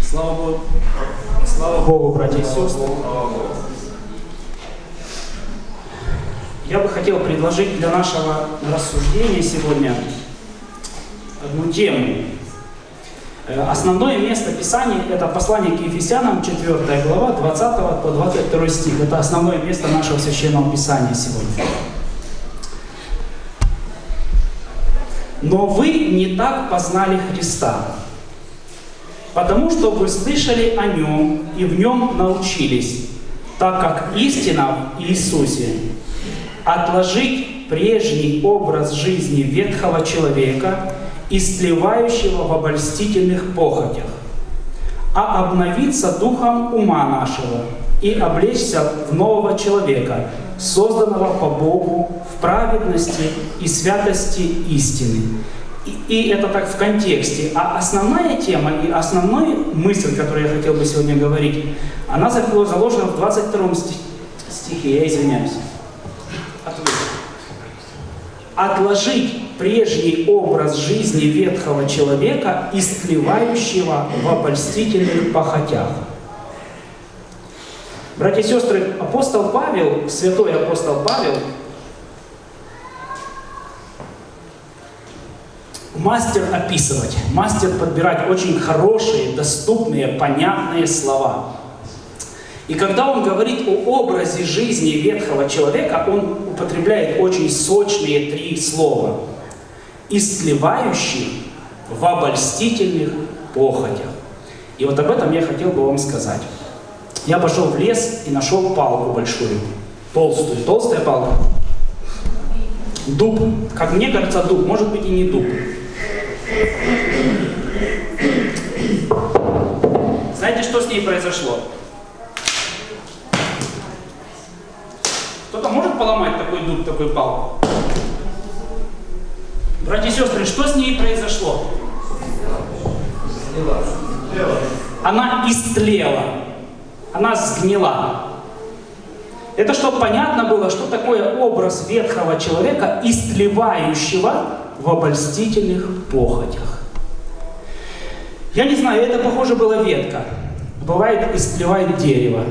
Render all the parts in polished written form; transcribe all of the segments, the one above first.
Слава Богу, братья и сестры. Я бы хотел предложить для нашего рассуждения сегодня одну тему. Основное место Писания – это послание к Ефесянам, 4 глава, 20 по 22 стих. Это основное место нашего Священного Писания сегодня. «Но вы не так познали Христа, потому что вы слышали о Нем и в Нем научились, так как истина в Иисусе. Отложить прежний образ жизни ветхого человека, истлевающего в обольстительных похотях, а обновиться духом ума нашего и облечься в нового человека, созданного по Богу в праведности и святости истины». И это так в контексте. А основная тема и основная мысль, которую я хотел бы сегодня говорить, она заложена в 22 стихе, я извиняюсь. Отложить прежний образ жизни ветхого человека, истлевающего в обольстительных похотях. Братья и сестры, апостол Павел, святой апостол Павел, мастер описывать, мастер подбирать очень хорошие, доступные, понятные слова. И когда он говорит о образе жизни ветхого человека, он употребляет очень сочные 3 слова. Истлевающий в обольстительных похотях. И вот об этом я хотел бы вам сказать. Я пошел в лес и нашел палку большую, толстая палка. Дуб, как мне кажется, дуб, может быть и не дуб. Знаете, что с ней произошло? Кто-то может поломать такой дуб, такую палку? Братья и сестры, что с ней произошло? Она истлела. Она сгнила. Это чтобы понятно было, что такое образ ветхого человека, истлевающего в обольстительных похотях. Я не знаю, это похоже была ветка. Бывает, истлевает дерево.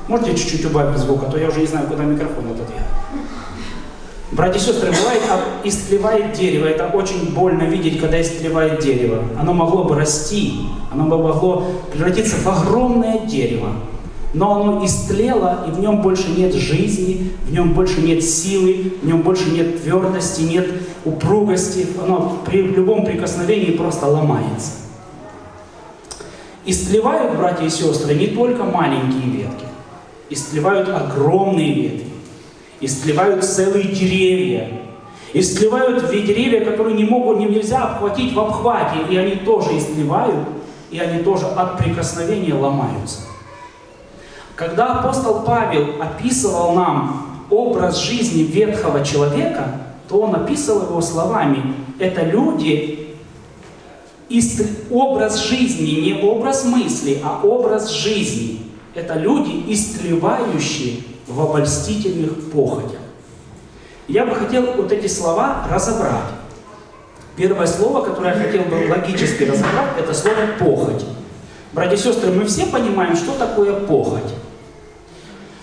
Можете чуть-чуть убавить звук, а то я уже не знаю, куда микрофон отодвинуть. Братья и сестры, бывает, истлевает дерево. Это очень больно видеть, когда истлевает дерево. Оно могло бы расти, оно бы могло превратиться в огромное дерево. Но оно истлело, и в нем больше нет жизни, в нем больше нет силы, в нем больше нет твердости, нет упругости. Оно при любом прикосновении просто ломается. Истлевают, братья и сестры, не только маленькие ветки. Истлевают огромные ветви. Истлевают целые деревья. Истлевают деревья, которые нельзя обхватить в обхвате, и они тоже истлевают, и они тоже от прикосновения ломаются. Когда апостол Павел описывал нам образ жизни ветхого человека, то он описывал его словами: это люди, образ жизни, не образ мысли, а образ жизни. Это люди, истлевающие в обольстительных похотях. Я бы хотел вот эти слова разобрать. Первое слово, которое я хотел бы логически разобрать, это слово «похоть». Братья и сестры, мы все понимаем, что такое похоть.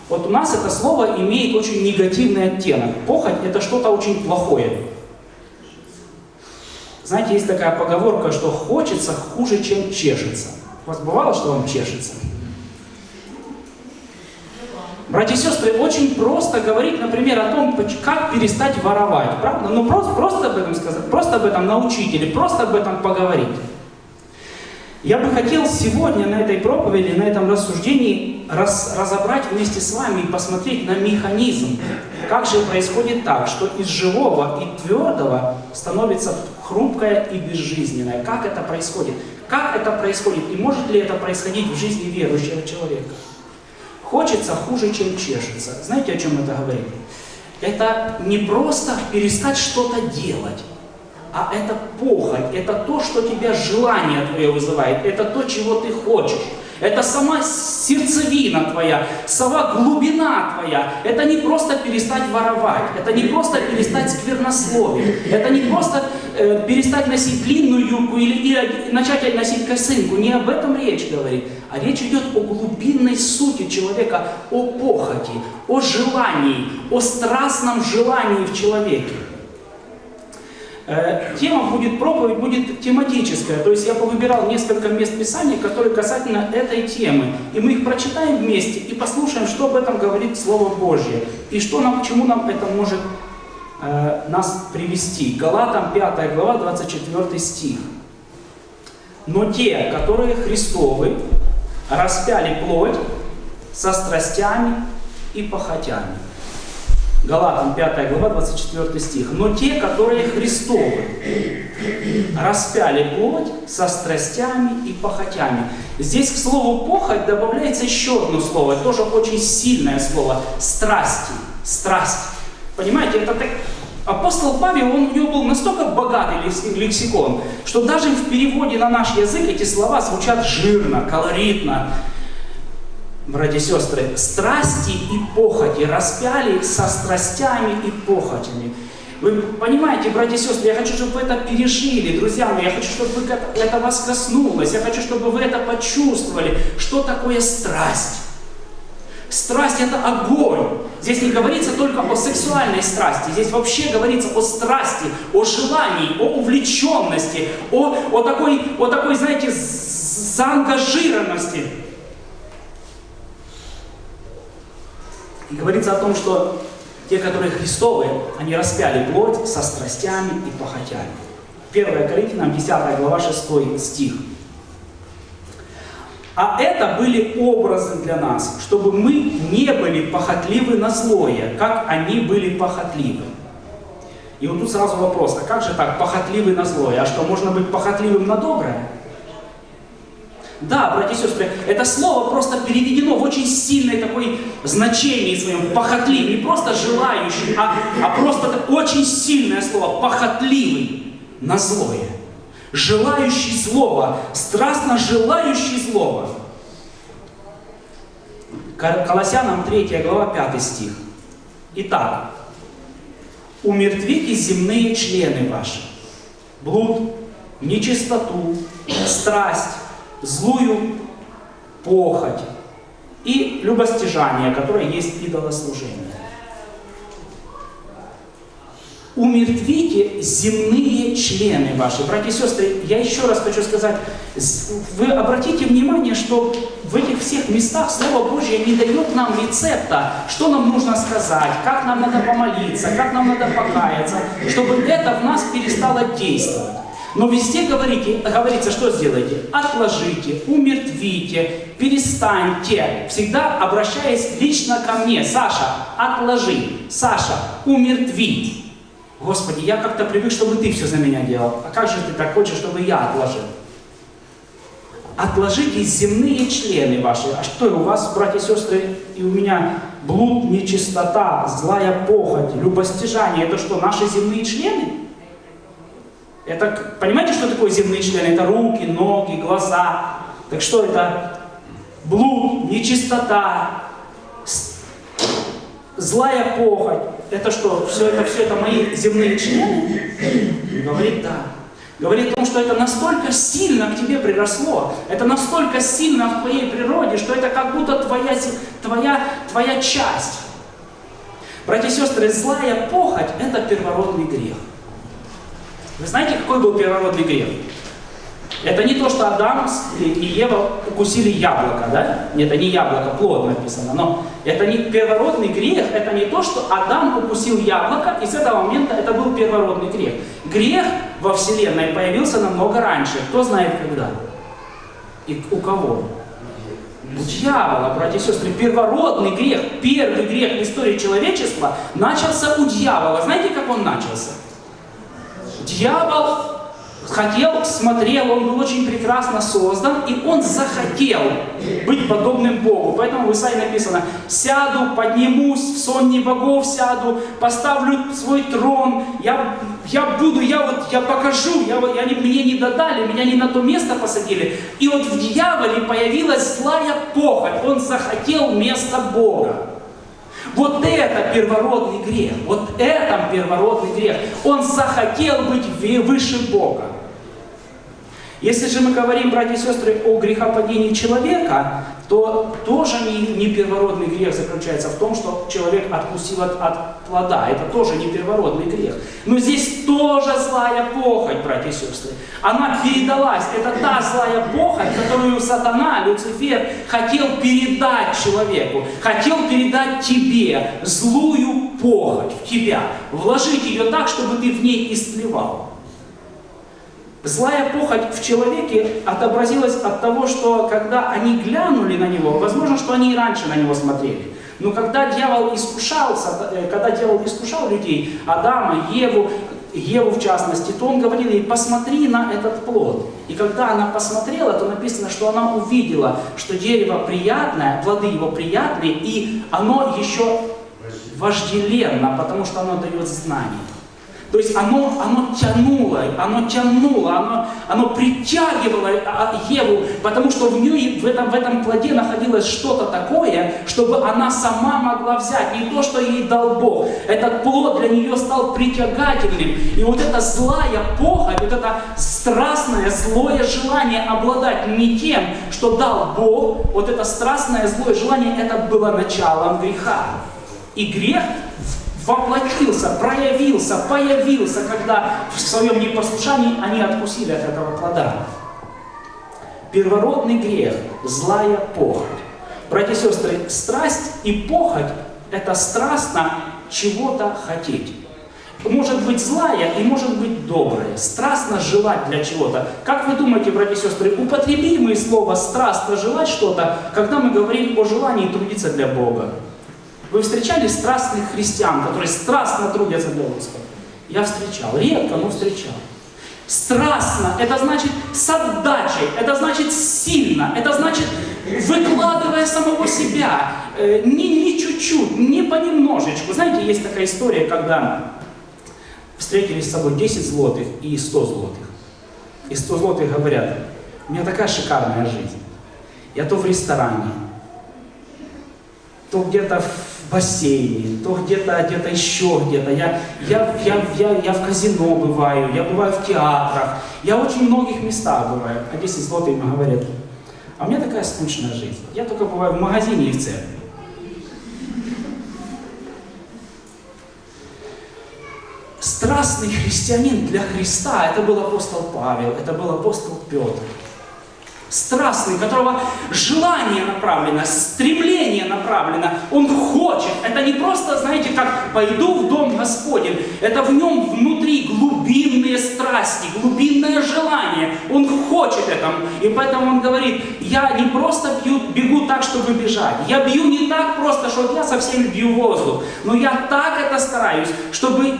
Вот у нас это слово имеет очень негативный оттенок. Похоть – это что-то очень плохое. Знаете, есть такая поговорка, что хочется хуже, чем чешется. У вас бывало, что вам чешется? Братья и сестры, очень просто говорить, например, о том, как перестать воровать. Правда? Ну просто об этом сказать, просто об этом научить или просто об этом поговорить. Я бы хотел сегодня на этой проповеди, на этом рассуждении разобрать вместе с вами и посмотреть на механизм. Как же происходит так, что из живого и твердого становится хрупкое и безжизненное? Как это происходит? Как это происходит? И может ли это происходить в жизни верующего человека? Хочется хуже, чем чешется. Знаете, о чем это говорит? Это не просто перестать что-то делать. а это похоть, это то, что тебя желание твое вызывает, это то, чего ты хочешь. Это сама сердцевина твоя, сама глубина твоя. Это не просто перестать воровать, это не просто перестать сквернословить, это не просто перестать носить длинную юбку или начать носить косынку. Не об этом речь говорит, а речь идет о глубинной сути человека, о похоти, о желании, о страстном желании в человеке. Тема будет, проповедь будет тематическая, то есть я повыбирал несколько мест Писания, которые касательно этой темы. И мы их прочитаем вместе и послушаем, что об этом говорит Слово Божье. И что нам, к чему нам это может нас привести. Галатам 5 глава, 24 стих. «Но те, которые Христовы, распяли плоть со страстями и похотями». Галатам 5 глава, 24 стих. «Но те, которые Христовы, распяли плоть со страстями и похотями». Здесь к слову «похоть» добавляется еще одно слово, тоже очень сильное слово – «страсти». Страсть. Понимаете, это так... Апостол Павел, у него был настолько богатый лексикон, что даже в переводе на наш язык эти слова звучат жирно, колоритно. Братья и сестры, страсти и похоти распяли со страстями и похотями. Вы понимаете, братья и сестры, я хочу, чтобы вы это пережили, друзья мои, я хочу, чтобы это вас коснулось, я хочу, чтобы вы это почувствовали, что такое страсть. Страсть – это огонь. Здесь не говорится только о сексуальной страсти, здесь вообще говорится о страсти, о желании, о увлеченности, о такой, знаете, заангажированности. И говорится о том, что те, которые Христовы, они распяли плоть со страстями и похотями. 1 Коринфянам 10 глава 6 стих. «А это были образы для нас, чтобы мы не были похотливы на злое, как они были похотливы». И вот тут сразу вопрос, а как же так, похотливы на злое? А что, можно быть похотливым на доброе? Да, братья и сестры, это слово просто переведено в очень сильное такое значение своем, похотливый, не просто желающий, а просто очень сильное слово, похотливый на злое. Желающий злого, страстно желающий злого. Колоссянам 3 глава 5 стих. «Итак, умертвите земные члены ваши, блуд, нечистоту, страсть, злую похоть и любостяжание, которое есть идолослужение». Умертвите земные члены ваши. Братья и сестры, я еще раз хочу сказать, вы обратите внимание, что в этих всех местах Слово Божье не дает нам рецепта, что нам нужно сказать, как нам надо помолиться, как нам надо покаяться, чтобы это в нас перестало действовать. Но везде говорится, что сделайте? Отложите, умертвите, перестаньте. Всегда обращаясь лично ко мне. Саша, отложи. Саша, умертви. Господи, я как-то привык, чтобы ты все за меня делал. А как же ты так хочешь, чтобы я отложил? Отложите земные члены ваши. А что у вас, братья и сестры, и у меня блуд, нечистота, злая похоть, любостяжание? Это что, наши земные члены? Это, понимаете, что такое земные члены? Это руки, ноги, глаза. Так что это? Блуд, нечистота, злая похоть. Это что? Все это мои земные члены? Говорит, да. Говорит о том, что это настолько сильно к тебе приросло, это настолько сильно в твоей природе, что это как будто твоя часть. Братья и сестры, злая похоть – это первородный грех. Вы знаете, какой был первородный грех? Это не то, что Адам и Ева укусили яблоко, да? Это не яблоко, плод написано. Но это не первородный грех, это не то, что Адам укусил яблоко, и с этого момента это был первородный грех. Грех во Вселенной появился намного раньше. Кто знает когда? И у кого? У дьявола, братья и сестры. Первородный грех, первый грех в истории человечества начался у дьявола. Знаете, как он начался? Дьявол хотел, смотрел, он был очень прекрасно создан, и он захотел быть подобным Богу. Поэтому в Исаии написано: «Сяду, поднимусь, в сонме богов сяду, поставлю свой трон, я покажу, мне не додали, меня не на то место посадили». И вот в дьяволе появилась злая похоть, он захотел место Бога. Вот это первородный грех, вот это первородный грех. Он захотел быть выше Бога. Если же мы говорим, братья и сестры, о грехопадении человека, то тоже не первородный грех заключается в том, что человек откусил от плода. Это тоже не первородный грех. Но здесь тоже злая похоть, братья и сестры. Она передалась. Это та злая похоть, которую сатана, Люцифер, хотел передать человеку. Хотел передать тебе злую похоть в тебя. Вложить ее так, чтобы ты в ней истлевал. Злая похоть в человеке отобразилась от того, что когда они глянули на него, возможно, что они и раньше на него смотрели, но когда дьявол искушал людей, Адама, Еву в частности, то он говорил ей: посмотри на этот плод. И когда она посмотрела, то написано, что она увидела, что дерево приятное, плоды его приятные, и оно еще вожделенно, потому что оно дает знание. То есть оно тянуло, оно притягивало Еву, потому что в этом плоде находилось что-то такое, чтобы она сама могла взять. Не то, что ей дал Бог. Этот плод для нее стал притягательным. И вот эта злая похоть, вот это страстное, злое желание обладать не тем, что дал Бог, вот это страстное, злое желание, это было началом греха. И грех воплотился, проявился, появился, когда в своем непослушании они откусили от этого плода. Первородный грех, злая похоть. Братья и сестры, страсть и похоть – это страстно чего-то хотеть. Может быть злая и может быть добрая. Страстно желать для чего-то. Как вы думаете, братья и сестры, употребим мы слово «страстно желать» что-то, когда мы говорим о желании трудиться для Бога? Вы встречали страстных христиан, которые страстно трудятся для Господа? Я встречал, редко, но встречал. Страстно, это значит с отдачей, это значит сильно, это значит выкладывая самого себя, не чуть-чуть, не понемножечку. Знаете, есть такая история, когда встретились с собой 10 злотых и 100 злотых. И 100 злотых говорят: у меня такая шикарная жизнь. Я то в ресторане, то где-то в бассейне, то где-то еще где-то. Я в казино бываю, я бываю в театрах, я в очень многих местах бываю. А 10 злотых мне говорят: а у меня такая скучная жизнь. Я только бываю в магазине и в церкви. Страстный христианин для Христа — это был апостол Павел, это был апостол Петр. Страстный, которого желание направлено, стремление направлено, он хочет. Это не просто, знаете, как «пойду в дом Господень». Это в нем внутри глубинные страсти, глубинное желание. Он хочет этого. И поэтому он говорит: я не просто бегу так, чтобы бежать. Я бью не так просто, что я совсем бью воздух. Но я так это стараюсь, чтобы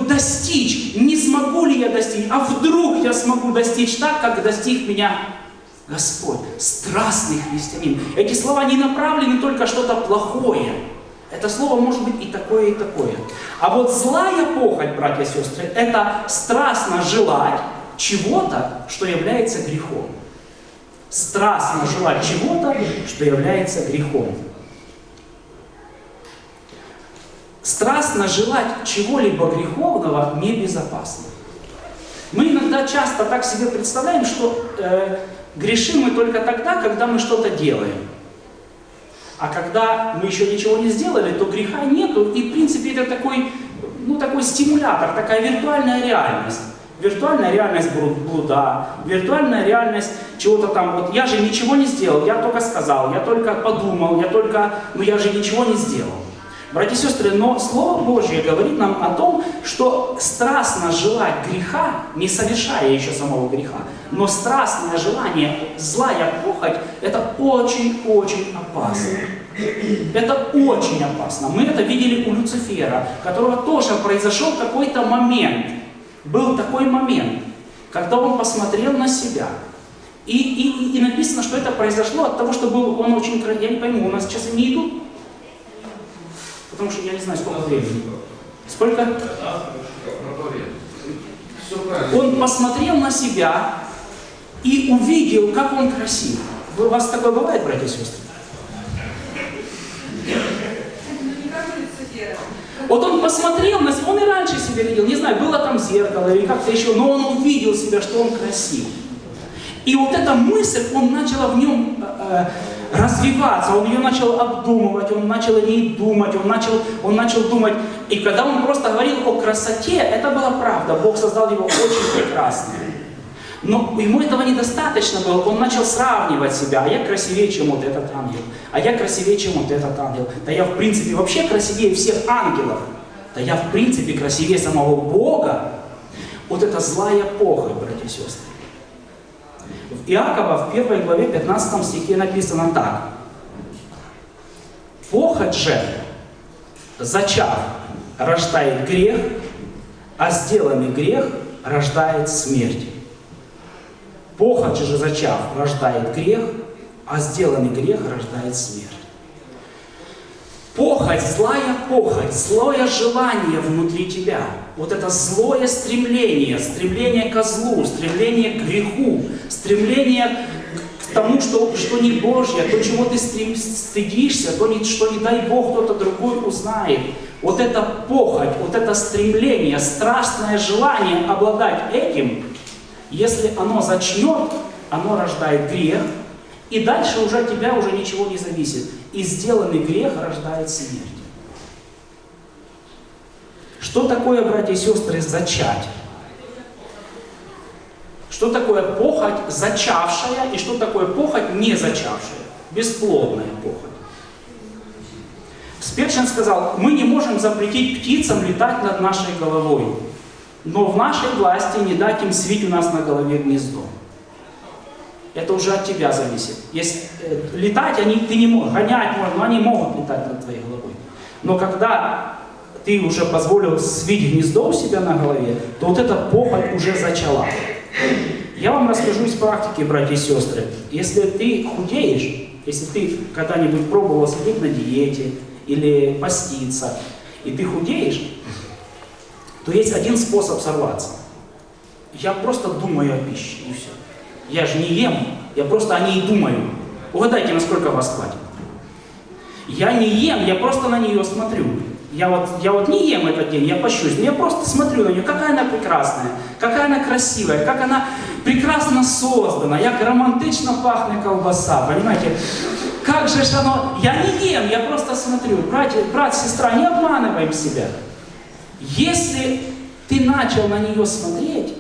достичь. Не смогу ли я достичь, а вдруг я смогу достичь так, как достиг меня Господь. Страстный христианин. Эти слова не направлены только что-то плохое. Это слово может быть и такое, и такое. А вот злая похоть, братья и сестры, это страстно желать чего-то, что является грехом. Страстно желать чего-то, что является грехом. Страстно желать чего-либо греховного небезопасно. Мы иногда часто так себе представляем, что грешим мы только тогда, когда мы что-то делаем. А когда мы еще ничего не сделали, то греха нету. И в принципе это такой стимулятор, такая виртуальная реальность. Виртуальная реальность блуда, виртуальная реальность чего-то там. Вот я же ничего не сделал, я только сказал, я только подумал, но я же ничего не сделал. Братья и сестры, но Слово Божье говорит нам о том, что страстно желать греха, не совершая еще самого греха, но страстное желание, злая похоть, это очень-очень опасно. Это очень опасно. Мы это видели у Люцифера, которого тоже произошел какой-то момент. Был такой момент. когда он посмотрел на себя. И написано, что это произошло от того, что был он очень красивый. Я не пойму, у нас сейчас они идут? Потому что я не знаю, сколько времени. Сколько? Он посмотрел на себя и увидел, как он красив. У вас такое бывает, братья и сестры? Вот он посмотрел на себя, он и раньше себя видел, не знаю, было там зеркало или как-то еще, но он увидел себя, что он красив. И вот эта мысль, он начала в нем развиваться, он ее начал обдумывать, он начал о ней думать, он начал думать. И когда он просто говорил о красоте, это была правда, Бог создал его очень прекрасно. Но ему этого недостаточно было, он начал сравнивать себя, а я красивее, чем вот этот ангел, а я красивее, чем вот этот ангел, да я в принципе вообще красивее всех ангелов, да я в принципе красивее самого Бога. Вот это злая похоть, братья и сестры. В Иакова в 1 главе 15 стихе написано так. Похоть же, зачав, рождает грех, а сделанный грех рождает смерть. Похоть же, зачав, рождает грех, а сделанный грех рождает смерть. Похоть, злое желание внутри тебя. Вот это злое стремление ко злу, стремление к греху, стремление к тому, что не Божье, то, чего ты стыдишься, то, что, не дай Бог, кто-то другой узнает. Вот эта похоть, вот это стремление, страстное желание обладать этим, если оно зачнет, оно рождает грех, и дальше уже от тебя уже ничего не зависит. И сделанный грех рождает смерть. Что такое, братья и сестры, зачать? Что такое похоть зачавшая и что такое похоть не зачавшая? Бесплодная похоть. Спирчен сказал, мы не можем запретить птицам летать над нашей головой, но в нашей власти не дать им свить у нас на голове гнездо. Это уже от тебя зависит. Если летать ты не можешь, гонять можно, но они могут летать над твоей головой. Но когда ты уже позволил свить гнездо у себя на голове, то вот эта похоть уже зачала. Я вам расскажу из практики, братья и сестры. Если ты худеешь, если ты когда-нибудь пробовал сидеть на диете или поститься, и ты худеешь, то есть один способ сорваться. Я просто думаю о пище, и все. Я же не ем, я просто о ней думаю. Угадайте, насколько вас хватит. Я не ем, я просто на нее смотрю. Я вот не ем этот день, я пощусь, но я просто смотрю на нее, какая она прекрасная, какая она красивая, как она прекрасно создана, як романтично пахнет колбаса, понимаете? Как же оно... Я не ем, я просто смотрю. Брат, сестра, не обманываем себя. Если ты начал на нее смотреть,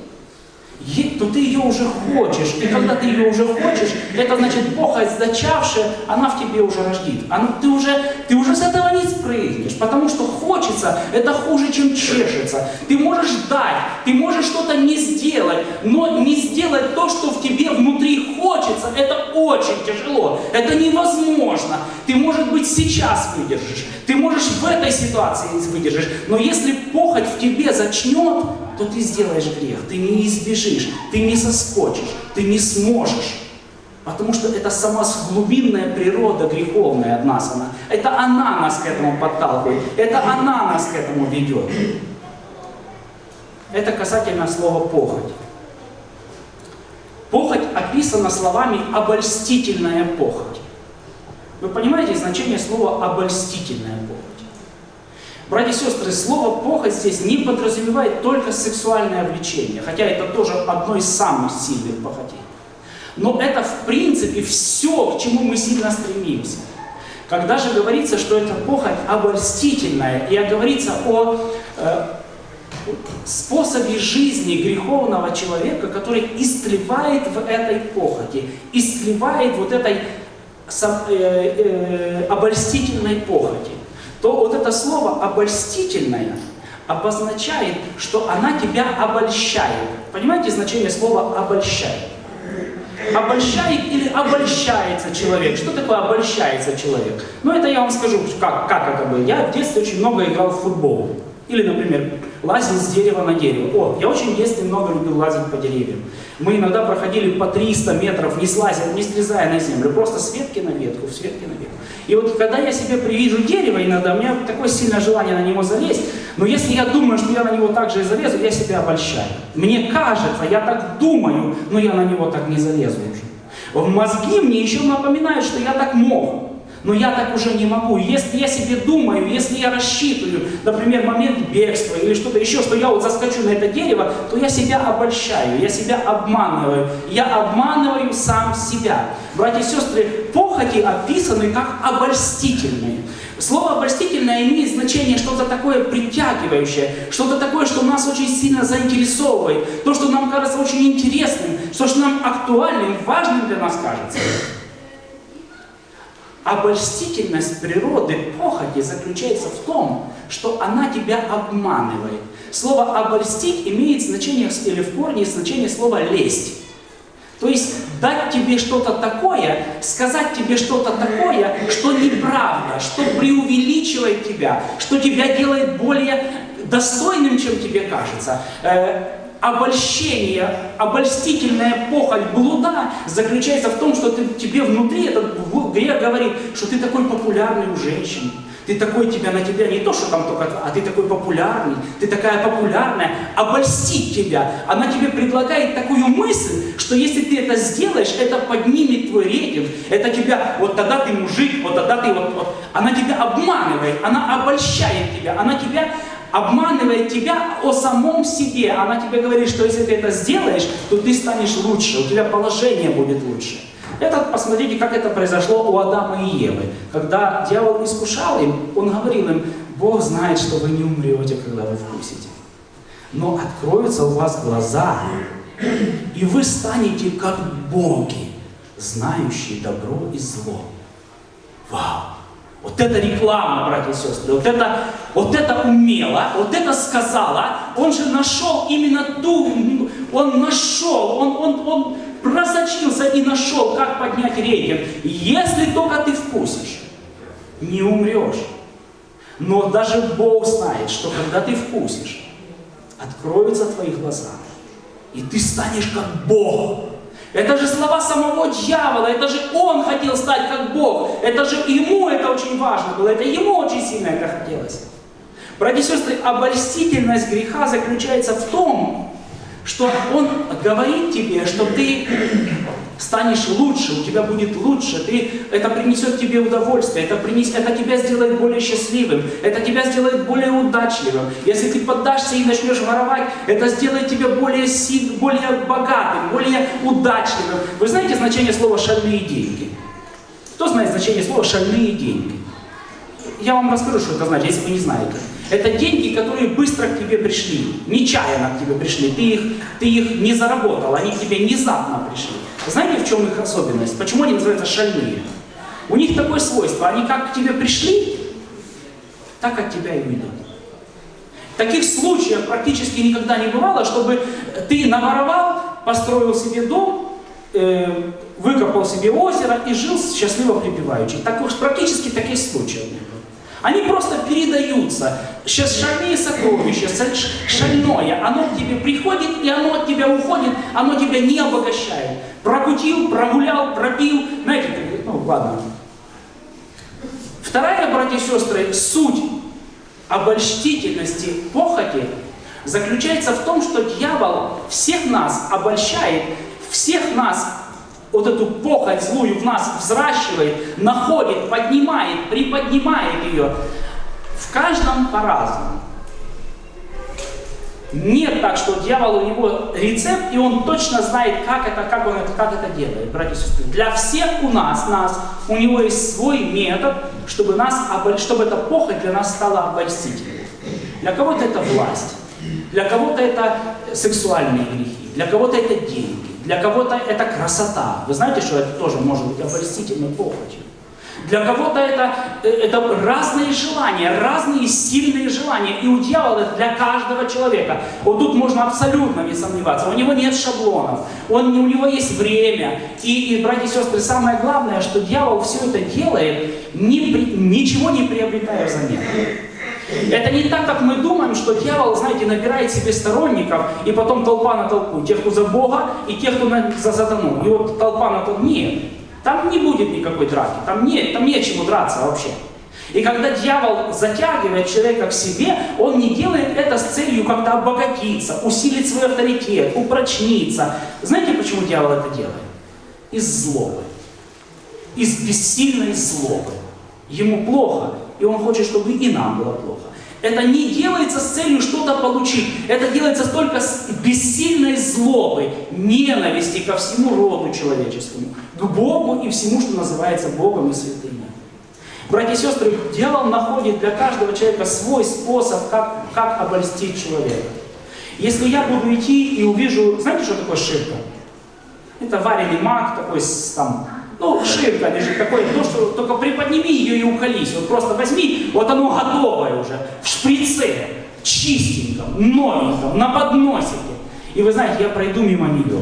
то ты ее уже хочешь. И когда ты ее уже хочешь, это значит, похоть зачавшая, она в тебе уже рождит. Ты уже с этого не спрыгнешь, потому что хочется, это хуже, чем чешется. Ты можешь дать, ты можешь что-то не сделать, но не сделать то, что в тебе внутри хочется, это очень тяжело, это невозможно. Ты, может быть, сейчас выдержишь, ты можешь в этой ситуации выдержишь, но если похоть в тебе зачнет, то ты сделаешь грех, ты не избежишь, ты не соскочишь, ты не сможешь. Потому что это сама глубинная природа греховная от нас. Это она нас к этому подталкивает, это она нас к этому ведет. Это касательно слова «похоть». Похоть описана словами «обольстительная похоть». Вы понимаете значение слова «обольстительная похоть»? Братья и сестры, слово «похоть» здесь не подразумевает только сексуальное влечение, хотя это тоже одно из самых сильных похотей. Но это, в принципе, все, к чему мы сильно стремимся. Когда же говорится, что это похоть обольстительная, и говорится о способе жизни греховного человека, который истлевает в этой похоти, истлевает вот этой обольстительной похоти, то вот это слово «обольстительное» обозначает, что она тебя обольщает. Понимаете значение слова «обольщает»? Обольщает или обольщается человек. Что такое обольщается человек? Ну, это я вам скажу, как это было. Я в детстве очень много играл в футбол. Или, например, лазил с дерева на дерево. Я очень в детстве много любил лазить по деревьям. Мы иногда проходили по 300 метров, не слезая на землю, просто с ветки на ветку, с ветки на ветку. И вот когда я себе привижу дерево, иногда у меня такое сильное желание на него залезть, но если я думаю, что я на него так же и залезу, я себя обольщаю. Мне кажется, я так думаю, но я на него так не залезу уже. В мозги мне еще напоминают, что я так мог. Но я так уже не могу. Если я себе думаю, если я рассчитываю, например, момент бегства или что-то еще, что я вот заскочу на это дерево, то я себя обольщаю, я себя обманываю. Я обманываю сам себя. Братья и сестры, похоти описаны как обольстительные. Слово «обольстительное» имеет значение что-то такое притягивающее, что-то такое, что нас очень сильно заинтересовывает, то, что нам кажется очень интересным, то, что нам актуальным, важным для нас кажется. Обольстительность природы похоти заключается в том, что она тебя обманывает. Слово «обольстить» имеет значение, или в корне значение слова «лесть». То есть дать тебе что-то такое, сказать тебе что-то такое, что неправда, что преувеличивает тебя, что тебя делает более достойным, чем тебе кажется. Обольщение, обольстительная похоть блуда заключается в том, что тебе внутри этот грех говорит, что ты такой популярный у женщин. Ты такой, на тебя не то, что там только, а ты такой популярный, ты такая популярная, обольстить тебя. Она тебе предлагает такую мысль, что если ты это сделаешь, это поднимет твой рейтинг, это тебя, вот тогда ты мужик, вот тогда ты вот. Она тебя обманывает, она обольщает тебя, она тебя обманывает тебя о самом себе. Она тебе говорит, что если ты это сделаешь, то ты станешь лучше, у тебя положение будет лучше. Посмотрите, как это произошло у Адама и Евы. Когда дьявол искушал им, он говорил им: Бог знает, что вы не умрете, когда вы вкусите. Но откроются у вас глаза, и вы станете как боги, знающие добро и зло. Вау! Вот это реклама, братья и сестры, вот это умело, вот это сказала. Он же нашел именно он нашел, он просочился и нашел, как поднять рейтинг. Если только ты вкусишь, не умрешь. Но даже Бог знает, что когда ты вкусишь, откроются твои глаза, и ты станешь как Бог. Это же слова самого дьявола, это же он хотел стать как Бог, это же ему это очень важно было, это ему очень сильно это хотелось. Братья и сестры, обольстительность греха заключается в том, что он говорит тебе, что ты станешь лучше, у тебя будет лучше, это принесет тебе удовольствие, это тебя сделает более счастливым, это тебя сделает более удачливым. Если ты поддашься и начнешь воровать, это сделает тебя более богатым, более удачливым. Вы знаете значение слова «шальные деньги»? Кто знает значение слова «шальные деньги»? Я вам расскажу, что это значит, если вы не знаете. Это деньги, которые быстро к тебе пришли, нечаянно к тебе пришли, ты их не заработал, они к тебе внезапно пришли. Знаете, в чем их особенность? Почему они называются шальные? У них такое свойство, они как к тебе пришли, так от тебя и уйдут. Таких случаев практически никогда не бывало, чтобы ты наворовал, построил себе дом, выкопал себе озеро и жил счастливо припеваючи. Практически таких случаев не было. Они просто передаются. Сейчас шальные сокровища, шальное, оно к тебе приходит, и оно от тебя уходит, оно тебя не обогащает. Прокутил, прогулял, пропил. Знаете, ладно. Вторая, братья и сестры, суть обольстительности похоти заключается в том, что дьявол всех нас обольщает, всех нас вот эту похоть злую в нас взращивает, находит, поднимает, приподнимает ее. В каждом по-разному. Нет так, что дьявол, у него рецепт, и он точно знает, как это делает, братья и сестры. Для всех у него есть свой метод, чтобы эта похоть для нас стала обольстительной. Для кого-то это власть, для кого-то это сексуальные грехи, для кого-то это деньги. Для кого-то это красота. Вы знаете, что это тоже может быть обольстительной похотью. Для кого-то это разные желания, разные сильные желания. И у дьявола это для каждого человека. Вот тут можно абсолютно не сомневаться. У него нет шаблонов. У него есть время. И, братья и сестры, самое главное, что дьявол все это делает, ничего не приобретая взамен. Это не так, как мы думаем, что дьявол, знаете, набирает себе сторонников, и потом толпа на толпу. Тех, кто за Бога, и тех, кто за сатану. И вот толпа на толпу. Нет, там не будет никакой драки, там нечему драться вообще. И когда дьявол затягивает человека к себе, он не делает это с целью как-то обогатиться, усилить свой авторитет, упрочниться. Знаете, почему дьявол это делает? Из злобы. Из бессильной злобы. Ему плохо, и он хочет, чтобы и нам было плохо. Это не делается с целью что-то получить. Это делается только с бессильной злобой, ненависти ко всему роду человеческому, к Богу и всему, что называется Богом и святыней. Братья и сестры, дьявол находит для каждого человека свой способ, как обольстить человека. Если я буду идти и увижу, знаете, что такое ширка? Это вареный мак такой, там, ширка лежит, такое, что только приподними ее и уколись. Вот просто возьми, вот оно готовое уже, в шприце, чистеньком, новеньком, на подносике. И вы знаете, я пройду мимо нее.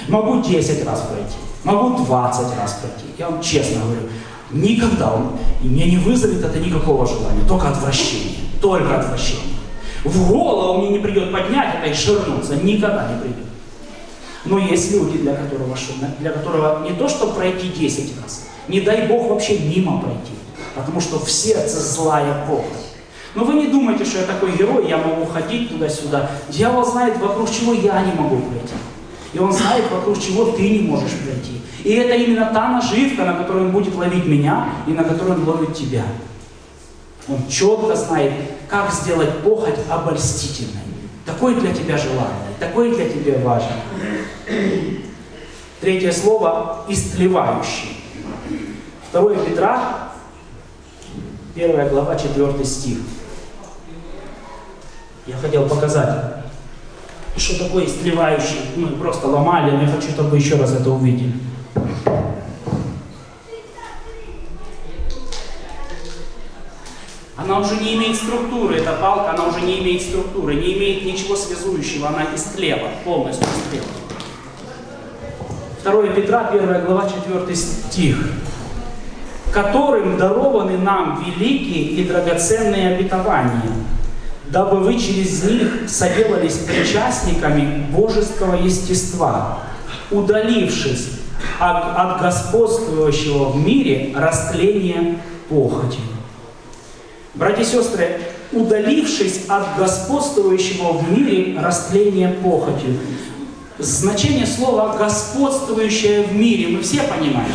Могу 10 раз пройти, могу 20 раз пройти. Я вам честно говорю, никогда мне не вызовет это никакого желания, только отвращение. Только отвращение. В голову мне не придет поднять это и ширнуться, никогда не придет. Но есть люди, для которого не то, что пройти 10 раз, не дай Бог вообще мимо пройти, потому что в сердце злая похоть. Но вы не думайте, что я такой герой, я могу ходить туда-сюда. Дьявол знает, вокруг чего я не могу пройти. И он знает, вокруг чего ты не можешь пройти. И это именно та наживка, на которую он будет ловить меня и на которую он ловит тебя. Он четко знает, как сделать похоть обольстительной. Такое для тебя желание, такое для тебя важно. Третье слово – истлевающий. 2 Петра, 1 глава, 4 стих. Я хотел показать, что такое истлевающий. Мы просто ломали, но я хочу, чтобы вы еще раз это увидели. Она уже не имеет структуры, эта палка, она уже не имеет структуры, не имеет ничего связующего, она истлела, полностью истлела. 2 Петра, 1 глава, 4 стих. «Которым дарованы нам великие и драгоценные обетования, дабы вы через них соделались причастниками божеского естества, удалившись от господствующего в мире растления похоти». Братья и сестры, удалившись от господствующего в мире растления похотью. Значение слова «господствующее в мире» мы все понимаем.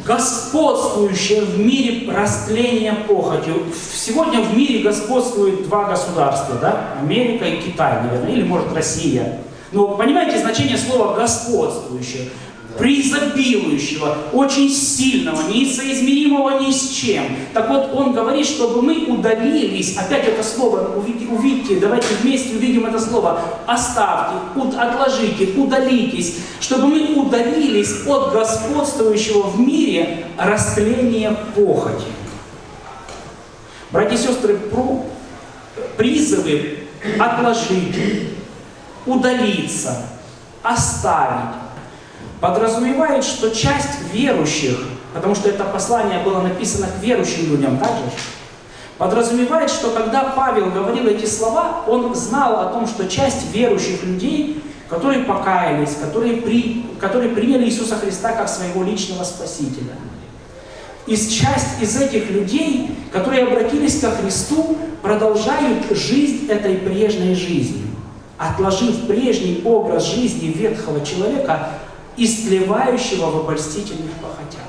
Господствующее в мире растление похотью. Сегодня в мире господствует 2 государства, да? Америка и Китай, наверное, или может Россия. Но понимаете значение слова «господствующее»? Преизобилующего, очень сильного, несоизмеримого ни с чем. Так вот, он говорит, чтобы мы удалились, опять это слово, увидите, давайте вместе увидим это слово, оставьте, отложите, удалитесь, чтобы мы удалились от господствующего в мире растления похоти. Братья и сестры, призывы отложить, удалиться, оставить, подразумевает, что часть верующих, потому что это послание было написано к верующим людям также, подразумевает, что когда Павел говорил эти слова, он знал о том, что часть верующих людей, которые покаялись, которые приняли Иисуса Христа как своего личного Спасителя. Часть из этих людей, которые обратились ко Христу, продолжают жизнь этой прежней жизнью, отложив прежний образ жизни ветхого человека, истлевающего в обольстительных похотях.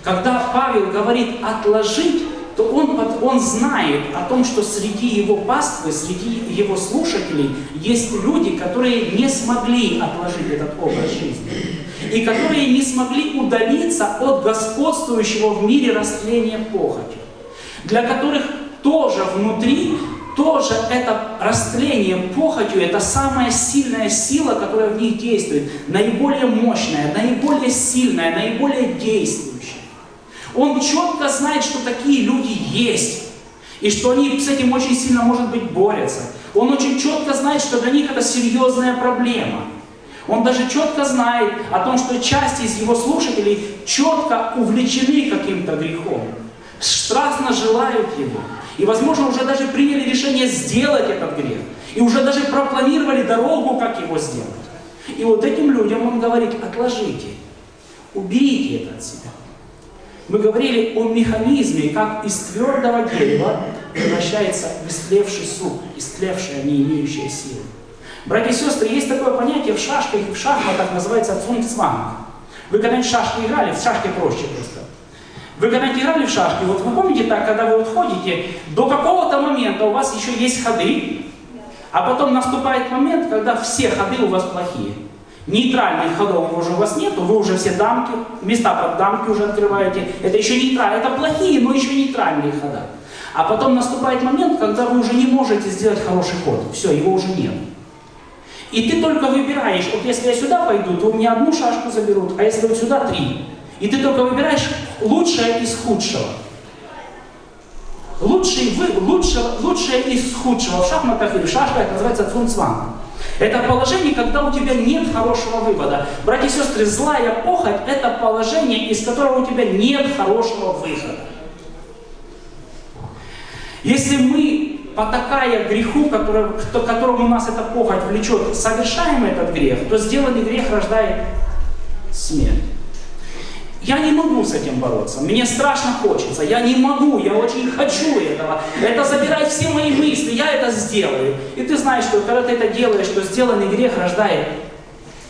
Когда Павел говорит «отложить», то он знает о том, что среди его паствы, среди его слушателей есть люди, которые не смогли отложить этот образ жизни. И которые не смогли удалиться от господствующего в мире растления похотью. Для которых тоже внутри, тоже это растление похотью, это самая сильная сила, которая в них действует, наиболее мощная, наиболее сильная, наиболее действующая. Он четко знает, что такие люди есть, и что они с этим очень сильно, может быть, борются. Он очень четко знает, что для них это серьезная проблема. Он даже четко знает о том, что часть из его слушателей четко увлечены каким-то грехом. страстно желают его. И, возможно, уже даже приняли решение сделать этот грех. И уже даже пропланировали дорогу, как его сделать. И вот этим людям он говорит: отложите, уберите это от себя. Мы говорили о механизме, как из твердого дерева превращается в истлевший сук, истлевшая, не имеющая силы. Братья и сестры, есть такое понятие в шашках и в шахматах, называется цунцванг. Вы когда-нибудь в шашки играли? В шашки проще просто. Вы когда-нибудь играли в шашки? Вот вы помните так, когда вы вот ходите, до какого-то момента у вас еще есть ходы, а потом наступает момент, когда все ходы у вас плохие. Нейтральных ходов уже у вас нету, вы уже все дамки, места под дамки уже открываете. Это еще нейтральные, это плохие, но еще нейтральные хода. А потом наступает момент, когда вы уже не можете сделать хороший ход. Все, его уже нет. И ты только выбираешь: вот если я сюда пойду, то у меня одну шашку заберут, а если вот сюда 3. И ты только выбираешь лучшее из худшего. Лучшее из худшего в шахматах или в шашках называется цунцванг. Это положение, когда у тебя нет хорошего вывода. Братья и сестры, злая похоть – это положение, из которого у тебя нет хорошего выхода. Если мы, потакая греху, которому нас эта похоть влечет, совершаем этот грех, то сделанный грех рождает смерть. Я не могу с этим бороться, мне страшно хочется, я не могу, я очень хочу этого. Это забирает все мои мысли, я это сделаю. И ты знаешь, что когда ты это делаешь, то сделанный грех рождает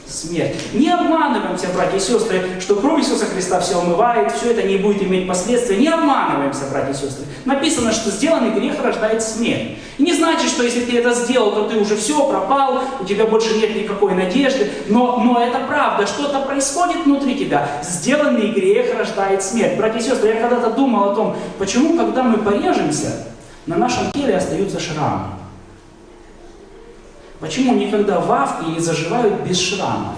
смерть. Не обманываемся, братья и сестры, что кровь Иисуса Христа все омывает, все это не будет иметь последствий. Не обманываемся, братья и сестры. Написано, что сделанный грех рождает смерть. И не значит, что если ты это сделал, то ты уже все, пропал, у тебя больше нет никакой надежды. Но это правда, что-то происходит внутри тебя. Сделанный грех рождает смерть. Братья и сестры, я когда-то думал о том, почему, когда мы порежемся, на нашем теле остаются шрамы. Почему никогда вавки не заживают без шрамов?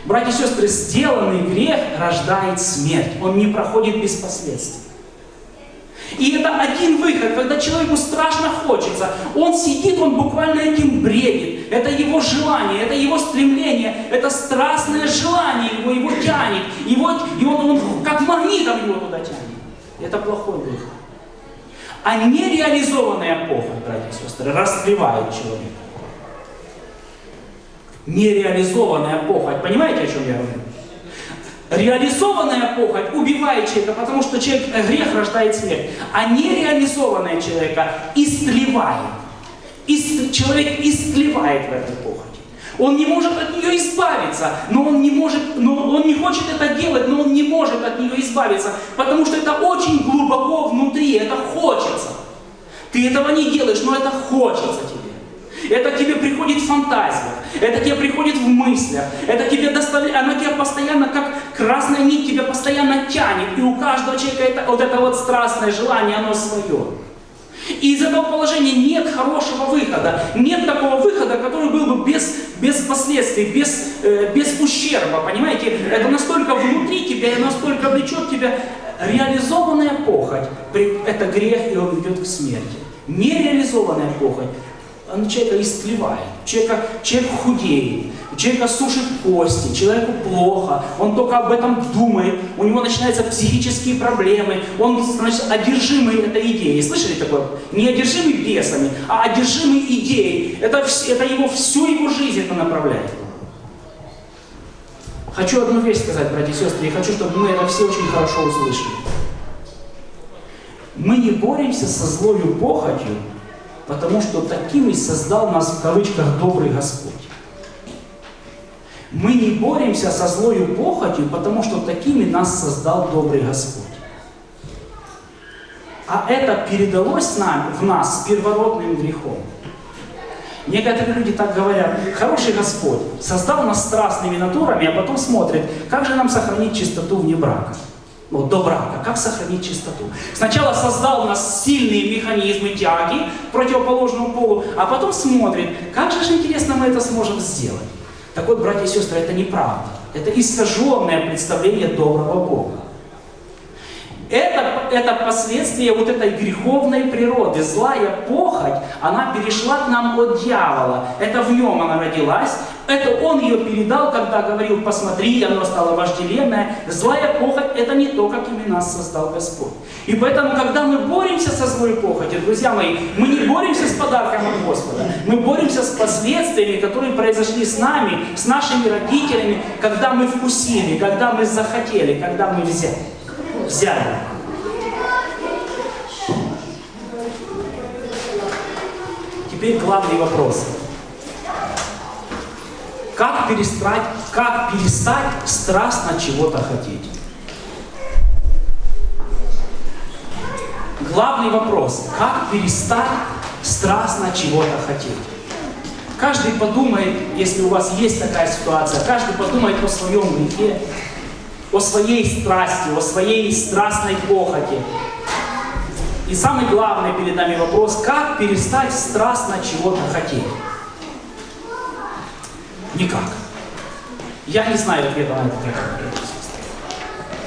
Братья и сестры, сделанный грех рождает смерть. Он не проходит без последствий. И это один выход, когда человеку страшно хочется. Он сидит, он буквально этим бредит. Это его желание, это его стремление, это страстное желание, его тянет. И он как магнитом его туда тянет. Это плохой выход. А нереализованная похоть, братья и сестры, растлевает человека. Нереализованная похоть, понимаете, о чем я говорю? Реализованная похоть убивает человека, потому что грех рождает смерть. А нереализованная человека истлевает. Человек истлевает в этой похоти. Он не может от нее избавиться, он не хочет это делать, но он не может от нее избавиться, потому что это очень глубоко внутри, это хочется. Ты этого не делаешь, но это хочется тебе. Это тебе приходит в фантазиях, это тебе приходит в мыслях, она тебя постоянно, как красная нить, тебя постоянно тянет, и у каждого человека это страстное желание, оно свое. И из этого положения нет хорошего выхода. Нет такого выхода, который был бы без последствий, без ущерба. Понимаете? Это настолько внутри тебя и настолько влечет тебя. Реализованная похоть – это грех, и он ведет к смерти. Нереализованная похоть – она человека истлевает, человек худеет, человека сушит кости, человеку плохо, он только об этом думает, у него начинаются психические проблемы, он становится одержимый этой идеей. Слышали такое? Не одержимый бесами, а одержимый идеей. Это всю его жизнь это направляет. Хочу одну вещь сказать, братья и сестры, и хочу, чтобы мы это все очень хорошо услышали. Мы не боремся со злою похотью, потому что такими создал нас, в кавычках, добрый Господь. Мы не боремся со злою похотью, потому что такими нас создал добрый Господь. А это передалось в нас с первородным грехом. Некоторые люди так говорят: хороший Господь создал нас страстными натурами, а потом смотрит, как же нам сохранить чистоту вне брака. До брака, как сохранить чистоту? Сначала создал у нас сильные механизмы тяги к противоположному полу, а потом смотрит, как же интересно мы это сможем сделать. Так вот, братья и сестры, это неправда. Это искаженное представление доброго Бога. Это последствие вот этой греховной природы. Злая похоть, она перешла к нам от дьявола. Это в нем она родилась. Это он ее передал, когда говорил: посмотри, оно стало вожделенное. Злая похоть — это не то, какими нас создал Господь. И поэтому, когда мы боремся со злой похотью, друзья мои, мы не боремся с подарком от Господа. Мы боремся с последствиями, которые произошли с нами, с нашими родителями, когда мы вкусили, когда мы захотели, когда мы взяли. Теперь главный вопрос. Как перестать страстно чего-то хотеть? Главный вопрос. Как перестать страстно чего-то хотеть? Каждый подумает, если у вас есть такая ситуация, каждый подумает о своем грехе, о своей страсти, о своей страстной похоти. И самый главный перед нами вопрос: как перестать страстно чего-то хотеть? Никак. Я не знаю ответа на этот вопрос.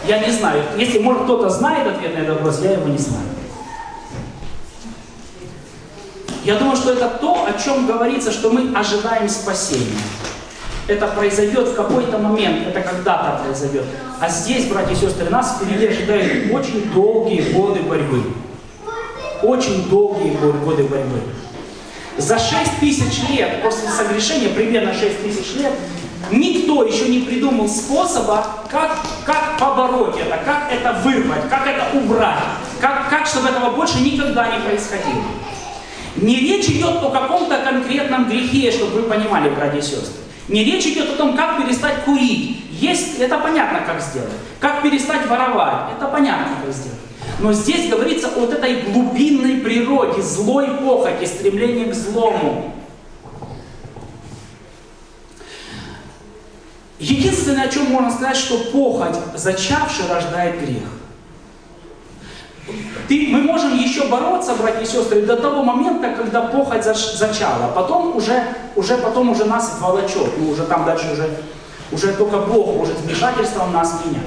Я не знаю. Если, может, кто-то знает ответ на этот вопрос, я его не знаю. Я думаю, что это то, о чем говорится, что мы ожидаем спасения. Это произойдет в какой-то момент, это когда-то произойдет. А здесь, братья и сестры, нас впереди ожидают очень долгие годы борьбы. Очень долгие годы борьбы. За 6000 лет после согрешения, примерно 6000 лет, никто еще не придумал способа, как побороть это, как это вырвать, как это убрать, как чтобы этого больше никогда не происходило. Не речь идет о каком-то конкретном грехе, чтобы вы понимали, братья и сестры. Не речь идет о том, как перестать курить. Это понятно, как сделать. Как перестать воровать. Это понятно, как сделать. Но здесь говорится о вот этой глубинной природе, злой похоти, стремлении к злому. Единственное, о чем можно сказать, что похоть, зачавший, рождает грех. Мы можем еще бороться, братья и сестры, до того момента, когда похоть зачала. Потом уже нас волочет. Уже там дальше уже только Бог может вмешательством нас менять.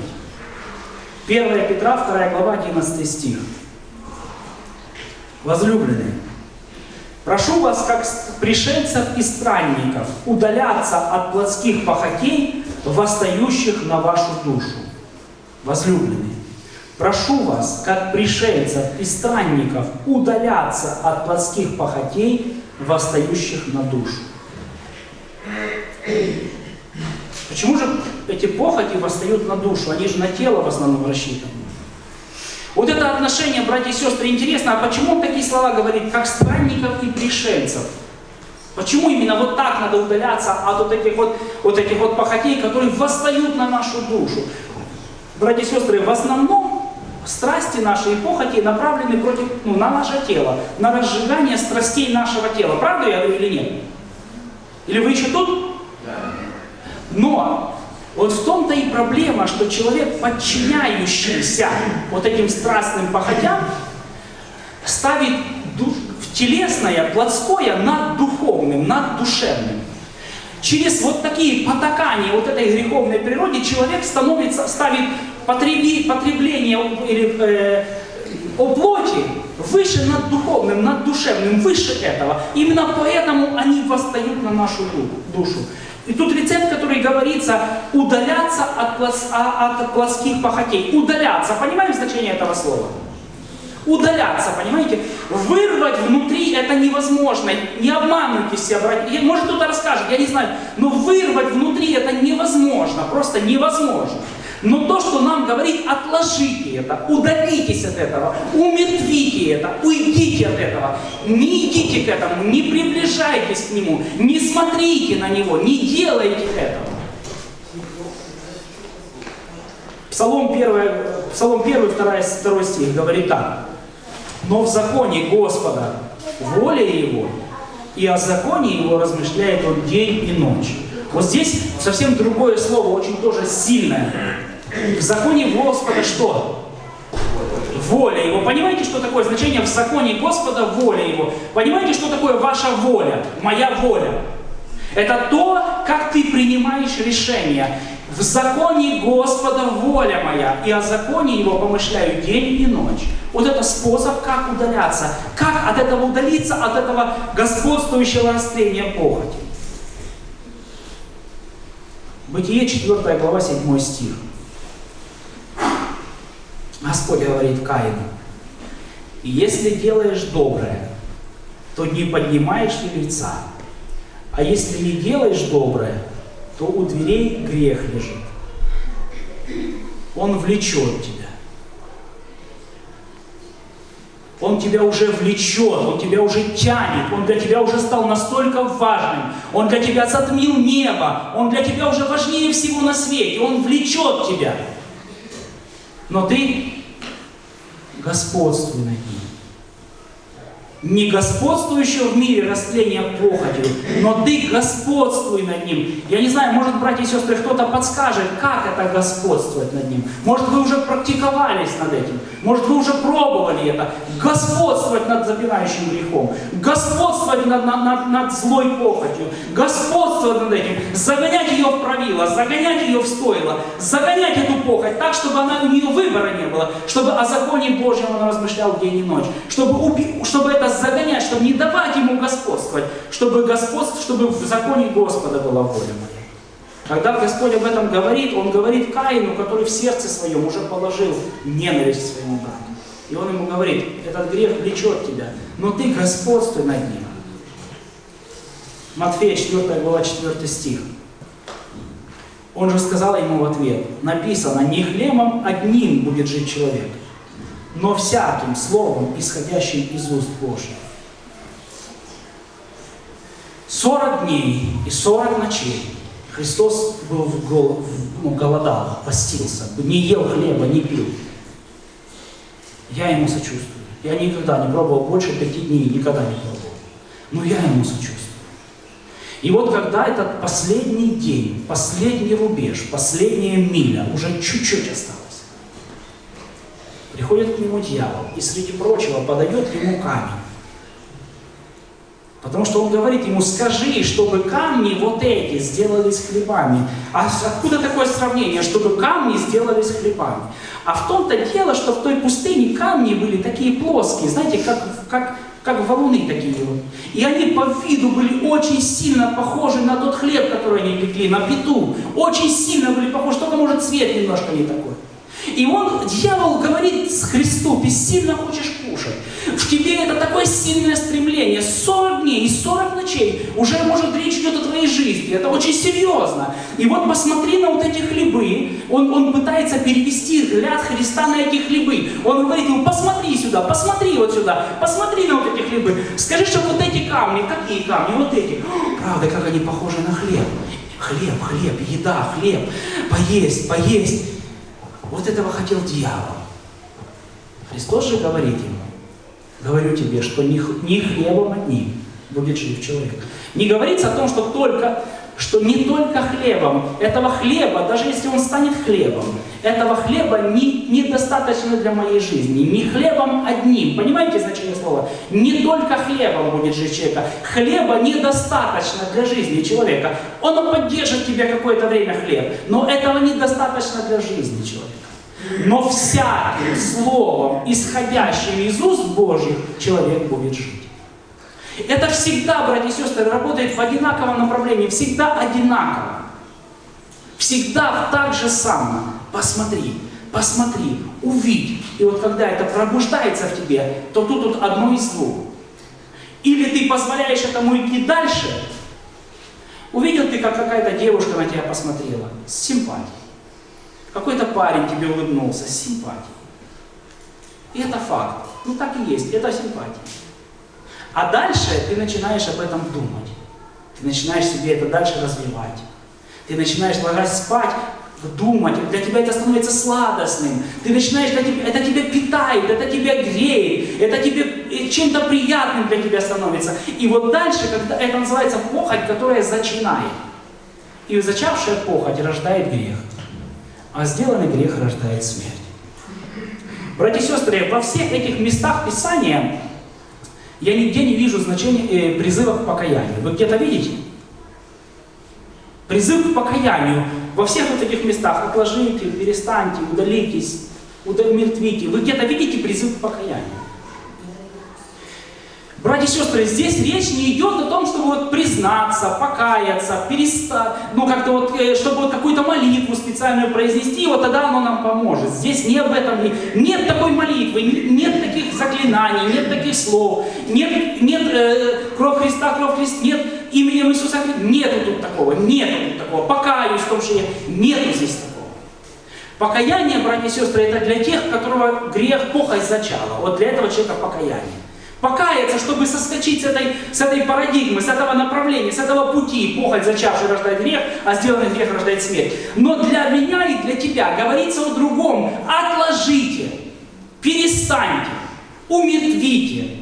1 Петра, 2 глава, 11 стих. Возлюбленные, прошу вас, как пришельцев и странников, удаляться от плотских похотей, восстающих на вашу душу. Возлюбленные, прошу вас, как пришельцев и странников, удаляться от плотских похотей, восстающих на душу. Почему же эти похоти восстают на душу? Они же на тело в основном рассчитаны. Вот это отношение, братья и сестры, интересно. А почему он такие слова говорит, как странников и пришельцев? Почему именно вот так надо удаляться от вот этих похотей, которые восстают на нашу душу? Братья и сестры, в основном страсти наши и похоти направлены на наше тело, на разжигание страстей нашего тела. Правда я говорю или нет? Или вы еще тут? Но вот в том-то и проблема, что человек, подчиняющийся вот этим страстным похотям, ставит телесное, плотское над духовным, над душевным. Через вот такие потакания вот этой греховной природе человек ставит потребление о плоти выше над духовным, над душевным, выше этого. Именно поэтому они восстают на нашу душу. И тут рецепт, который говорится, удаляться от плотских похотей. Удаляться, понимаем значение этого слова? Удаляться, понимаете? Вырвать внутри это невозможно. Не обманывайте себя, братья. Может кто-то расскажет, я не знаю. Но вырвать внутри это невозможно, просто невозможно. Но то, что нам говорит, отложите это, удалитесь от этого, умертвите это, уйдите от этого, не идите к этому, не приближайтесь к нему, не смотрите на него, не делайте этого. Псалом 1, 2 стих говорит так. Но в законе Господа воля Его, и о законе Его размышляет Он день и ночь. Вот здесь совсем другое слово, очень тоже сильное. В законе Господа что? Воля Его. Понимаете, что такое значение в законе Господа воля Его? Понимаете, что такое ваша воля? Моя воля. Это то, как ты принимаешь решения. В законе Господа воля моя, и о законе Его помышляю день и ночь. Вот это способ, как удаляться, как от этого удалиться, от этого господствующего растления похоти. Бытие 4 глава 7 стих. Господь говорит Каину: если делаешь доброе, то не поднимаешь ли лица, а если не делаешь доброе, то у дверей грех лежит. Он влечет тебя. Он тебя уже влечет, он тебя уже тянет, он для тебя уже стал настолько важным, он для тебя затмил небо, он для тебя уже важнее всего на свете, он влечет тебя. Но ты господствуй над ним. Не господствующего в мире растления похотью, но ты господствуй над ним. Я не знаю, может, братья и сестры, кто-то подскажет, как это господствовать над ним. Может, вы уже практиковались над этим. Может, вы уже пробовали это. Господствовать над запирающим грехом. Господствовать над злой похотью. Господствовать над этим. Загонять ее в правило, загонять ее в стойло. Загонять эту похоть так, чтобы у нее выбора не было. Чтобы о законе Божьем он размышлял день и ночь. Чтобы это загонять, чтобы не давать ему господствовать, чтобы в законе Господа была воля моя. Когда Господь об этом говорит, Он говорит Каину, который в сердце своем уже положил ненависть к своему брату. И Он ему говорит: этот грех влечет тебя, но ты господствуй над ним. Матфея 4 глава 4 стих. Он же сказал ему в ответ: написано, не хлебом одним будет жить человек, но всяким словом, исходящим из уст Божьих. 40 дней и 40 ночей Христос был голодал, постился, не ел хлеба, не пил. Я ему сочувствую. Я никогда не пробовал больше 5 дней, никогда не пробовал. Но я ему сочувствую. И вот когда этот последний день, последний рубеж, последняя миля, уже чуть-чуть осталось, приходит к нему дьявол и, среди прочего, подает ему камень. Потому что он говорит ему: скажи, чтобы камни вот эти сделались хлебами. А откуда такое сравнение, чтобы камни сделались хлебами? А в том-то дело, что в той пустыне камни были такие плоские, знаете, как валуны такие вот. И они по виду были очень сильно похожи на тот хлеб, который они пекли, на пету. Очень сильно были похожи, только, может, цвет немножко не такой. И дьявол говорит Христу: ты сильно хочешь кушать. В тебе это такое сильное стремление. 40 дней и 40 ночей. Уже, может, речь идет о твоей жизни. Это очень серьезно. И вот посмотри на вот эти хлебы. Он пытается перевести взгляд Христа на эти хлебы. Он говорит ему: посмотри сюда, посмотри вот сюда, посмотри на вот эти хлебы. Скажи, что вот эти камни, какие камни? Вот эти. Правда, как они похожи на хлеб. Хлеб, еда, хлеб. Поесть. Вот этого хотел дьявол. Христос же говорит ему: говорю тебе, что не хлебом одним будет жив человек. Не говорится о том, что не только хлебом. Этого хлеба, даже если он станет хлебом, этого хлеба недостаточно для моей жизни. Не хлебом одним. Понимаете значение слова? Не только хлебом будет жить человека. Хлеба недостаточно для жизни человека. Он поддержит тебя какое-то время, хлеб, но этого недостаточно для жизни человека. Но всяким словом, исходящим из уст Божьих, человек будет жить. Это всегда, братья и сестры, работает в одинаковом направлении, всегда одинаково. Всегда так же само. Посмотри, увидь. И вот когда это пробуждается в тебе, то тут одно из двух. Или ты позволяешь этому идти дальше. Увидел ты, как какая-то девушка на тебя посмотрела с симпатией. Какой-то парень тебе улыбнулся с симпатией. И это факт. Так и есть, это симпатия. А дальше ты начинаешь об этом думать. Ты начинаешь себе это дальше развивать. Ты начинаешь, ложась спать, думать. Для тебя это становится сладостным. Ты начинаешь, это тебя питает, это тебя греет, это тебе чем-то приятным для тебя становится. И вот дальше, когда это называется похоть, которая зачинает. И зачавшая похоть рождает грех. А сделанный грех рождает смерть. Братья и сестры, во всех этих местах Писания я нигде не вижу значения призыва к покаянию. Вы где-то видите? Призыв к покаянию. во всех вот этих местах отложите, перестаньте, удалитесь, умертвите. Вы где-то видите призыв к покаянию? Братья и сестры, здесь речь не идет о том, чтобы вот признаться, покаяться, как-то вот, чтобы вот какую-то молитву специальную произнести, и вот тогда оно нам поможет. Здесь не об этом, нет такой молитвы, нет таких заклинаний, нет таких слов, нет кровь Христа, нет именем Иисуса Христа, нету тут такого. Покаюсь в том, что нету здесь такого. Покаяние, братья и сестры, это для тех, которого грех похоть зачала. Вот для этого человека покаяние. Покаяться, чтобы соскочить с этой парадигмы, с этого направления, с этого пути. Похоть зачавший рождает грех, а сделанный грех рождает смерть. Но для меня и для тебя говорится о другом. Отложите, перестаньте, умертвите.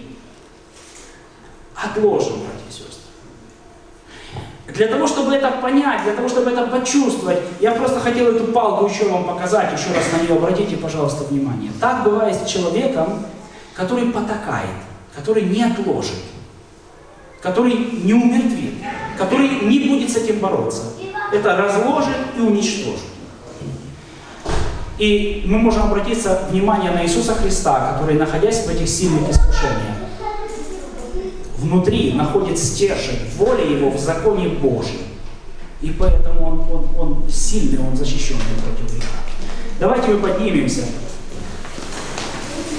Отложим, братья и сестры. Для того, чтобы это понять, для того, чтобы это почувствовать, я просто хотел эту палку еще вам показать, еще раз на нее обратите, пожалуйста, внимание. Так бывает с человеком, который потакает, который не отложит, который не умертвит, который не будет с этим бороться. Это разложит и уничтожит. И мы можем обратиться внимание на Иисуса Христа, который, находясь в этих сильных искушениях, внутри находит стержень воли Его в законе Божьем. И поэтому он сильный, он защищенный против греха. Давайте мы поднимемся.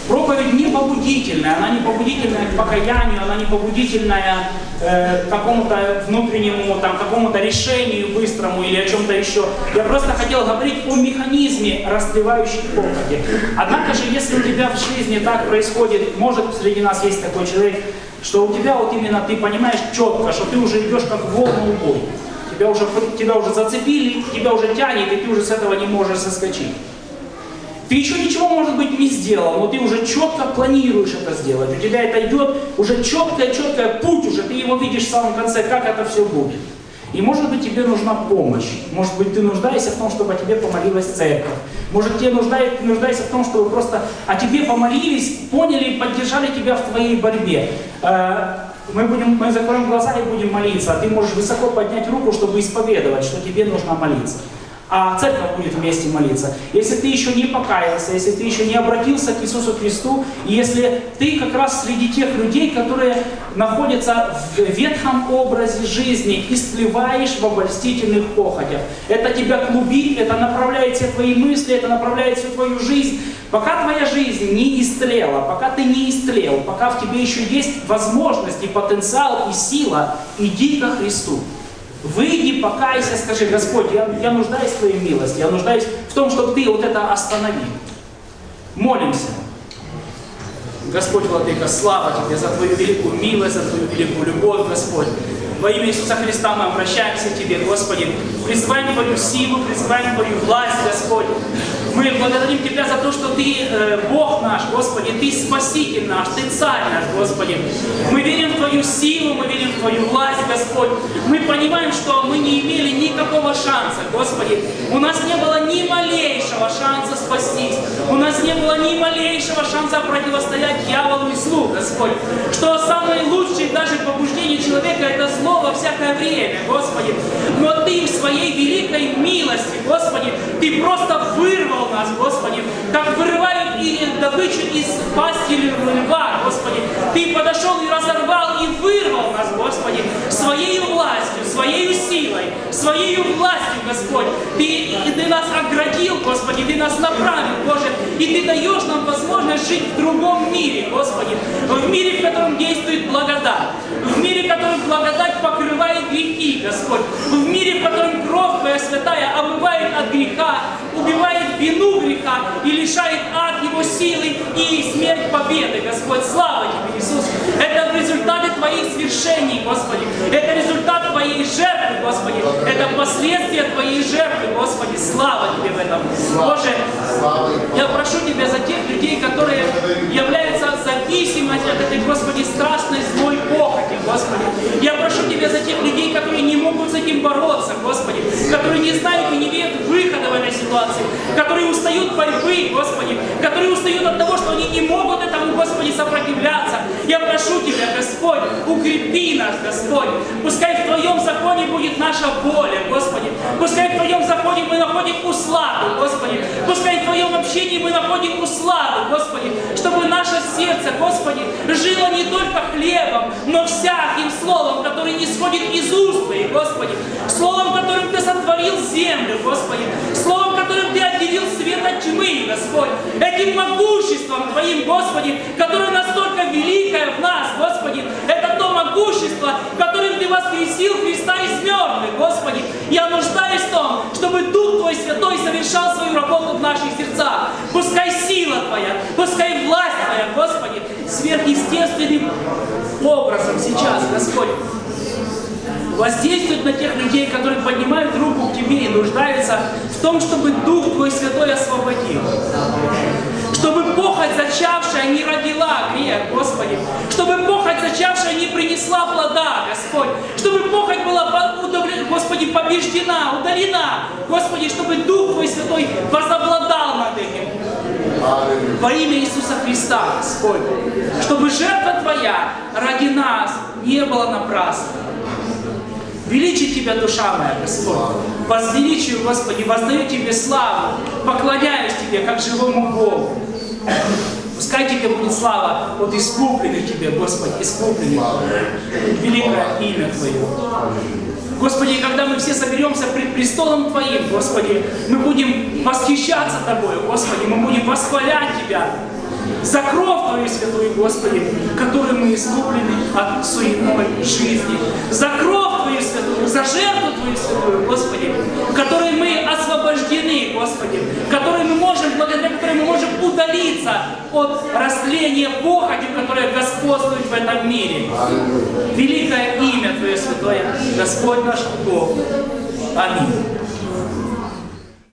Проповедь не побудительная, она не побудительная к покаянию, она не побудительная к какому-то внутреннему, какому-то решению быстрому или о чем-то еще. Я просто хотел говорить о механизме растлевающей похоти. Однако же, если у тебя в жизни так происходит, может среди нас есть такой человек, что у тебя вот именно ты понимаешь четко, что ты уже идешь как вол на убой. Тебя уже зацепили, тебя уже тянет, и ты уже с этого не можешь соскочить. Ты еще ничего, может быть, не сделал, но ты уже четко планируешь это сделать. У тебя это идет уже четкое путь уже, ты его видишь в самом конце, как это все будет. И может быть тебе нужна помощь. Может быть ты нуждаешься в том, чтобы о тебе помолилась церковь. Может тебе нуждаешься в том, чтобы просто о тебе помолились, поняли и поддержали тебя в твоей борьбе. Мы закроем глаза и будем молиться. А ты можешь высоко поднять руку, чтобы исповедовать, что тебе нужно молиться. А церковь будет вместе молиться. Если ты еще не покаялся, если ты еще не обратился к Иисусу Христу, и если ты как раз среди тех людей, которые находятся в ветхом образе жизни, истлеваешь в обольстительных похотях. Это тебя клубит, это направляет все твои мысли, это направляет всю твою жизнь. Пока твоя жизнь не истлела, пока ты не истлел, пока в тебе еще есть возможность и потенциал и сила, иди ко Христу. Выйди, покайся, скажи: Господь, я нуждаюсь в Твоей милости, я нуждаюсь в том, чтобы Ты вот это остановил. Молимся. Господь, Владыка, слава Тебе за Твою великую милость, за Твою великую любовь, Господь. Во имя Иисуса Христа мы обращаемся к Тебе, Господи. Призываем Твою силу, призываем Твою власть, Господь. Мы благодарим Тебя за то, что Ты Бог наш, Господи, Ты Спаситель наш, Ты Царь наш, Господи. Мы верим в Твою силу, мы верим в Твою власть, Господь. Мы понимаем, что мы не имели никакого шанса, Господи. У нас не было ни малейшего шанса спастись. У нас не было ни малейшего шанса противостоять дьяволу и злу, Господь. Что самое лучшее даже побуждение человека — это зло во всякое время, Господи. Но Ты в Своей великой милости, Господи, Ты просто вырвал нас, Господи, как вырывают добычу из пасти льва, Господи. Ты подошел и разорвал, и вырвал нас, Господи, Своей властью, Своей силой, Своей властью, Господь. Ты нас оградил, Господи, Ты нас направил, Боже, и Ты даешь нам возможность жить в другом мире, Господи, в мире, в котором действует благодать, в мире, в котором благодать покрывает грехи, Господь, в мире, в котором кровь Твоя святая омывает от греха, убивает вину греха и лишает ад его силы и смерть победы, Господь. Слава Тебе, Иисус! Это в результате Твоих свершений, Господи. Это результат Твоей жертвы, Господи. Это последствия Твоей жертвы, Господи. Слава Тебе в этом. Боже, я прошу Тебя за тех людей, которые являются зависимыми от этой, Господи, страшной злой похоти, Господи. Я прошу Тебя за тех людей, которые не могут с этим бороться, Господи, которые не знают и не видят выхода в этой ситуации. ситуации, которые устают борьбы, Господи, которые устают от того, что они не могут этому, Господи, сопротивляться. Я прошу Тебя, Господь, укрепи нас, Господь. Пускай в Твоем законе будет наша воля, Господи. Пускай в Твоем законе мы находим усладу, Господи. Пускай в Твоем общении мы находим усладу, Господи. Чтобы наше сердце, Господи, жило не только хлебом, но всяким словом, которое не сходит из уст Твоих, Господи. Словом, которым Ты сотворил землю, Господи. Словом, которым Ты отделил свет от тьмы, Господь. Этим могуществом Твоим, Господи, которое настолько великое в нас, Господи. Это то могущество, которым Ты воскресил Христа из мертвых, Господи. Я нуждаюсь в том, чтобы Дух Твой Святой совершал свою работу в наших сердцах. Пускай сила Твоя, пускай власть Твоя, Господи, сверхъестественным образом сейчас, Господь, воздействует на тех людей, которые поднимают руку к Тебе и нуждаются в том, чтобы Дух Твой Святой освободил. Чтобы похоть зачавшая не родила грех, Господи. Чтобы похоть зачавшая не принесла плода, Господь. Чтобы похоть была, Господи, побеждена, удалена. Господи, чтобы Дух Твой Святой возобладал над этим. Во имя Иисуса Христа, Господь. Чтобы жертва Твоя ради нас не была напрасна. Величит Тебя, душа моя, Господь. Возвеличию, Господи, воздаю Тебе славу, поклоняюсь Тебе, как живому Богу. Пускай Тебе будет слава от искупленных Тебе, Господи, искупленных. Великое имя Твое. Господи, когда мы все соберемся пред престолом Твоим, Господи, мы будем восхищаться Тобою, Господи, мы будем восхвалять Тебя за кровь Твою святую, Господи, которой мы искуплены от суетной жизни. За кровь Твою святую, за жертву Твою святую, Господи, которой мы освобождены, Господи, благодаря которой мы можем удалиться от растления похоти, которая господствует в этом мире. Великое имя Твое святое, Господь наш Бог. Аминь.